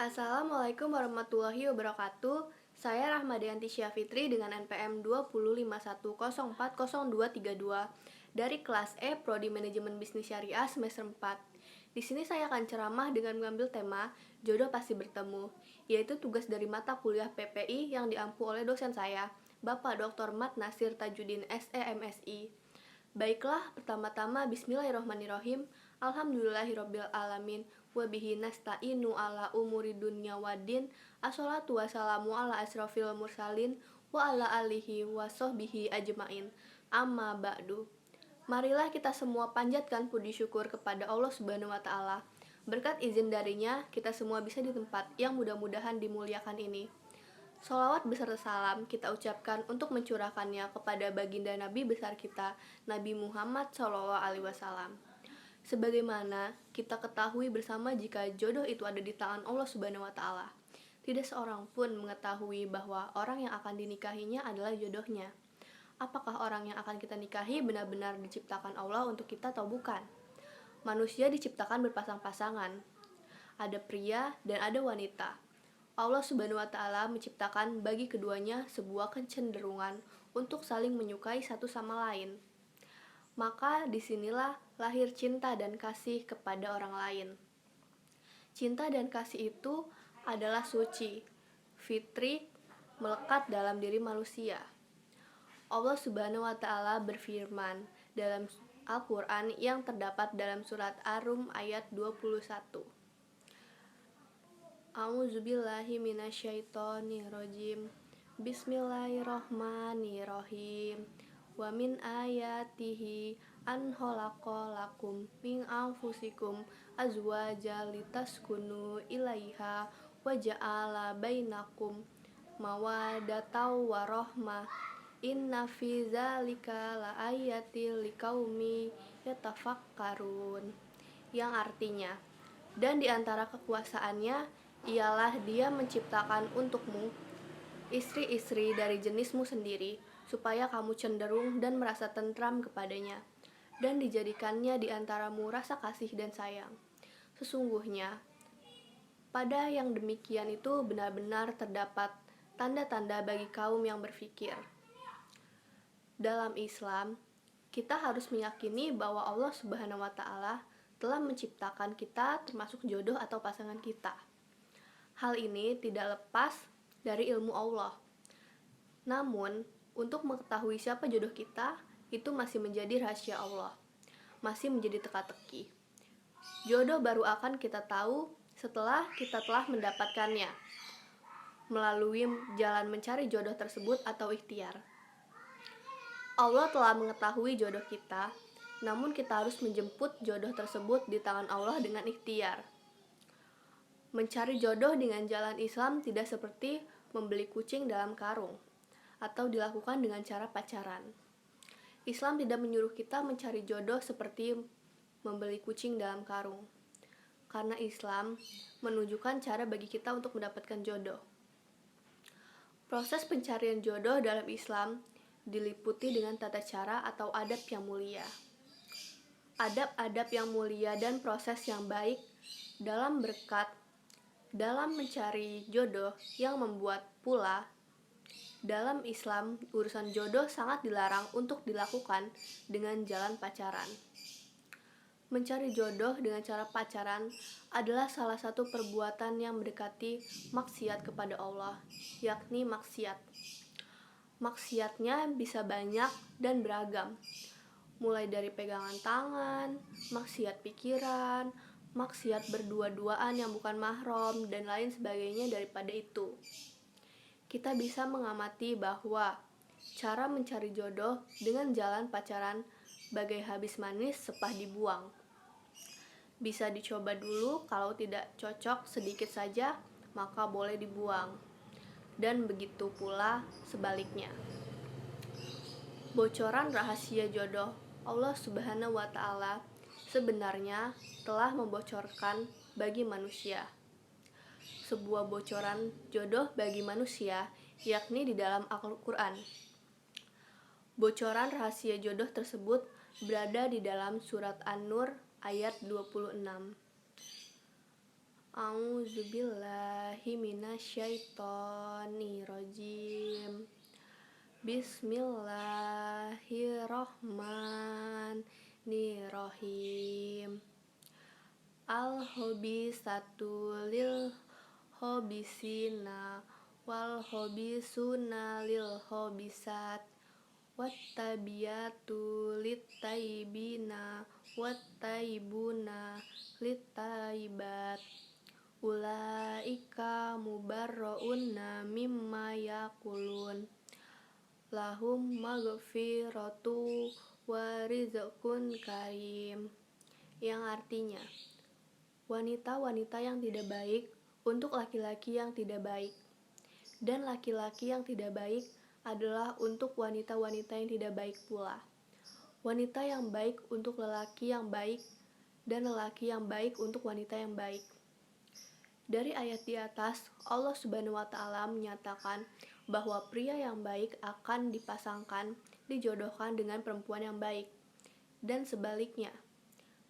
Assalamualaikum warahmatullahi wabarakatuh. Saya Rahmadianti Syafitri dengan NPM 2051040232 dari kelas E Prodi Manajemen Bisnis Syariah semester 4. Di sini saya akan ceramah dengan mengambil tema Jodoh Pasti Bertemu, yaitu tugas dari mata kuliah PPI yang diampu oleh dosen saya, Bapak Dr. Mat Nasir Tajudin SEMSI. Baiklah, pertama-tama bismillahirrohmanirrohim. Alhamdulillahirabbil alamin wa bihi nasta'inu ala umuri dunya waddin. Assalatu wassalamu ala asrofil mursalin wa ala alihi wa sahbihi ajmain. Amma ba'du. Marilah kita semua panjatkan puji syukur kepada Allah Subhanahu wa taala. Berkat izin darinya, kita semua bisa di tempat yang mudah-mudahan dimuliakan ini. Sholawat beserta salam kita ucapkan untuk mencurahkannya kepada baginda Nabi besar kita, Nabi Muhammad SAW. Sebagaimana kita ketahui bersama jika jodoh itu ada di tangan Allah Subhanahu wa taala. Tidak seorang pun mengetahui bahwa orang yang akan dinikahinya adalah jodohnya. Apakah orang yang akan kita nikahi benar-benar diciptakan Allah untuk kita atau bukan? Manusia diciptakan berpasang-pasangan. Ada pria dan ada wanita. Allah Subhanahu wa taala menciptakan bagi keduanya sebuah kecenderungan untuk saling menyukai satu sama lain. Maka disinilah lahir cinta dan kasih kepada orang lain. Cinta dan kasih itu adalah suci, fitri, melekat dalam diri manusia. Allah Subhanahu wa taala berfirman dalam Al-Quran yang terdapat dalam surat Ar-Rum ayat 21. A'udzubillahi minasyaitonirrajim. Bismillahirrahmanirrahim. Wa min ayatihi an khalaqalakum min anfusikum azwaja litaskunu ilaiha wa ja'ala bainakum mawaddatan wa rahmah. Inna fi dzalika laayatil liqaumi yatafakkarun. Yang artinya, dan di antara kekuasaannya ialah Dia menciptakan untukmu istri-istri dari jenismu sendiri, supaya kamu cenderung dan merasa tentram kepadanya, dan dijadikannya di antaramu rasa kasih dan sayang. Sesungguhnya, pada yang demikian itu benar-benar terdapat tanda-tanda bagi kaum yang berfikir. Dalam Islam, kita harus meyakini bahwa Allah Subhanahu wa taala telah menciptakan kita termasuk jodoh atau pasangan kita. Hal ini tidak lepas dari ilmu Allah. Namun, untuk mengetahui siapa jodoh kita, itu masih menjadi rahasia Allah. Masih menjadi teka-teki. Jodoh baru akan kita tahu setelah kita telah mendapatkannya, melalui jalan mencari jodoh tersebut atau ikhtiar. Allah telah mengetahui jodoh kita, namun kita harus menjemput jodoh tersebut di tangan Allah dengan ikhtiar. Mencari jodoh dengan jalan Islam tidak seperti membeli kucing dalam karung atau dilakukan dengan cara pacaran. Islam tidak menyuruh kita mencari jodoh seperti membeli kucing dalam karung, karena Islam menunjukkan cara bagi kita untuk mendapatkan jodoh. Proses pencarian jodoh dalam Islam diliputi dengan tata cara atau adab yang mulia. Adab-adab yang mulia dan proses yang baik dalam mencari jodoh yang membuat pula dalam Islam urusan jodoh sangat dilarang untuk dilakukan dengan jalan pacaran. Mencari jodoh dengan cara pacaran adalah salah satu perbuatan yang mendekati maksiat kepada Allah, yakni maksiat. Maksiatnya bisa banyak dan beragam, mulai dari pegangan tangan, maksiat pikiran, maksiat berdua-duaan yang bukan mahram, dan lain sebagainya daripada itu. Kita bisa mengamati bahwa cara mencari jodoh dengan jalan pacaran bagai habis manis sepah dibuang. Bisa dicoba dulu, kalau tidak cocok sedikit saja, maka boleh dibuang. Dan begitu pula sebaliknya. Bocoran rahasia jodoh Allah Subhanahu wa taala sebenarnya telah membocorkan bagi manusia sebuah bocoran jodoh bagi manusia, yakni di dalam Al-Quran. Bocoran rahasia jodoh tersebut berada di dalam surat An-Nur ayat 26. A'udzubillahi billahi minasyaitonirrajim. Bismillahirrohmanirrohim. Al-hobisatu lil hobisina wal hobisuna lil hobisat wattabiyatu littaibina wattaibuna littaibat ulaika mubarrauna mimma yakulun lahum maghfiratu wa rizqun karim, yang artinya wanita-wanita yang tidak baik untuk laki-laki yang tidak baik, dan laki-laki yang tidak baik adalah untuk wanita-wanita yang tidak baik pula. Wanita yang baik untuk lelaki yang baik, dan lelaki yang baik untuk wanita yang baik. Dari ayat di atas, Allah Subhanahu wa Ta'ala menyatakan bahwa pria yang baik akan dipasangkan, dijodohkan dengan perempuan yang baik, dan sebaliknya,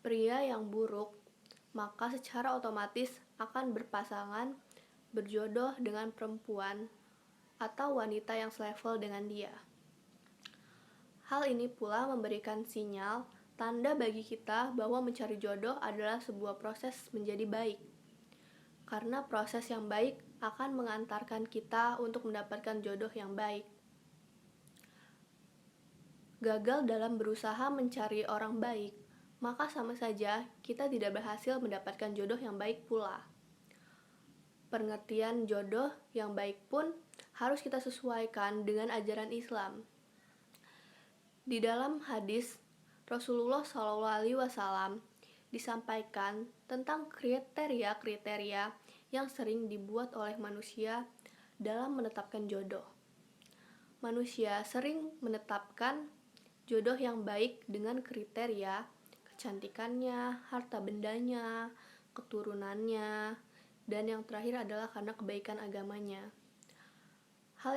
pria yang buruk maka secara otomatis akan berpasangan, berjodoh dengan perempuan atau wanita yang selevel dengan dia. Hal ini pula memberikan sinyal, tanda bagi kita bahwa mencari jodoh adalah sebuah proses menjadi baik. Karena proses yang baik akan mengantarkan kita untuk mendapatkan jodoh yang baik. Gagal dalam berusaha mencari orang baik, maka sama saja kita tidak berhasil mendapatkan jodoh yang baik pula. Pengertian jodoh yang baik pun harus kita sesuaikan dengan ajaran Islam. Di dalam hadis Rasulullah SAW disampaikan tentang kriteria-kriteria yang sering dibuat oleh manusia dalam menetapkan jodoh. Manusia sering menetapkan jodoh yang baik dengan kriteria kecantikannya, harta bendanya, keturunannya, dan yang terakhir adalah karena kebaikan agamanya. Hal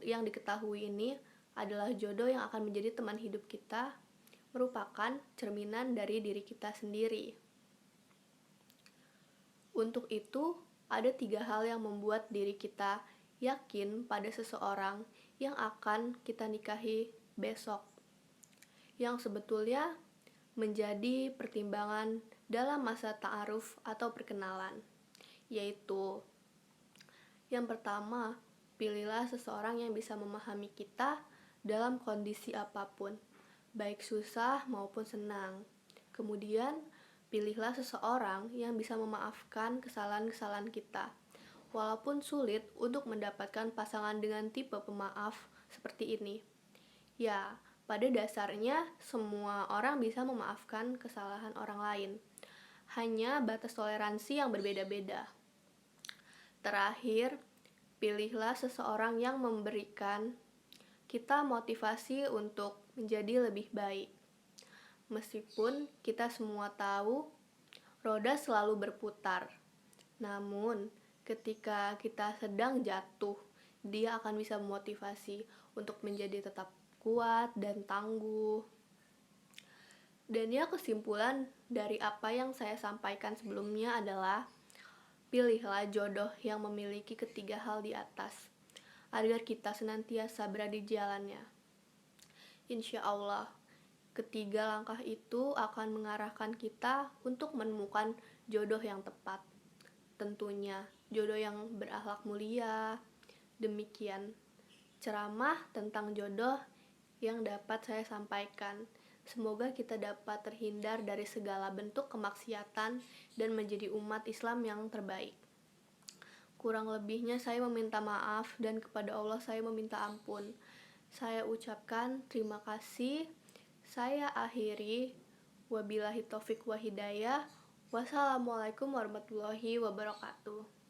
yang diketahui ini adalah jodoh yang akan menjadi teman hidup kita, merupakan cerminan dari diri kita sendiri. Untuk itu, ada 3 hal yang membuat diri kita yakin pada seseorang yang akan kita nikahi besok, yang sebetulnya menjadi pertimbangan dalam masa ta'aruf atau perkenalan, yaitu yang pertama, pilihlah seseorang yang bisa memahami kita dalam kondisi apapun, baik susah maupun senang. Kemudian, pilihlah seseorang yang bisa memaafkan kesalahan-kesalahan kita, walaupun sulit untuk mendapatkan pasangan dengan tipe pemaaf seperti ini. Ya, pada dasarnya semua orang bisa memaafkan kesalahan orang lain. Hanya batas toleransi yang berbeda-beda. Terakhir, pilihlah seseorang yang memberikan kita motivasi untuk menjadi lebih baik. Meskipun kita semua tahu roda selalu berputar, namun ketika kita sedang jatuh, dia akan bisa memotivasi untuk menjadi tetap kuat dan tangguh. Dan ya, kesimpulan dari apa yang saya sampaikan sebelumnya adalah pilihlah jodoh yang memiliki ketiga hal di atas, agar kita senantiasa berada di jalannya. Insya Allah, ketiga langkah itu akan mengarahkan kita untuk menemukan jodoh yang tepat. Tentunya jodoh yang berakhlak mulia. Demikian ceramah tentang jodoh yang dapat saya sampaikan. Semoga kita dapat terhindar dari segala bentuk kemaksiatan dan menjadi umat Islam yang terbaik. Kurang lebihnya saya meminta maaf, dan kepada Allah saya meminta ampun. Saya ucapkan terima kasih. Saya akhiri. Wabillahi taufik wa hidayah. Wassalamualaikum warahmatullahi wabarakatuh.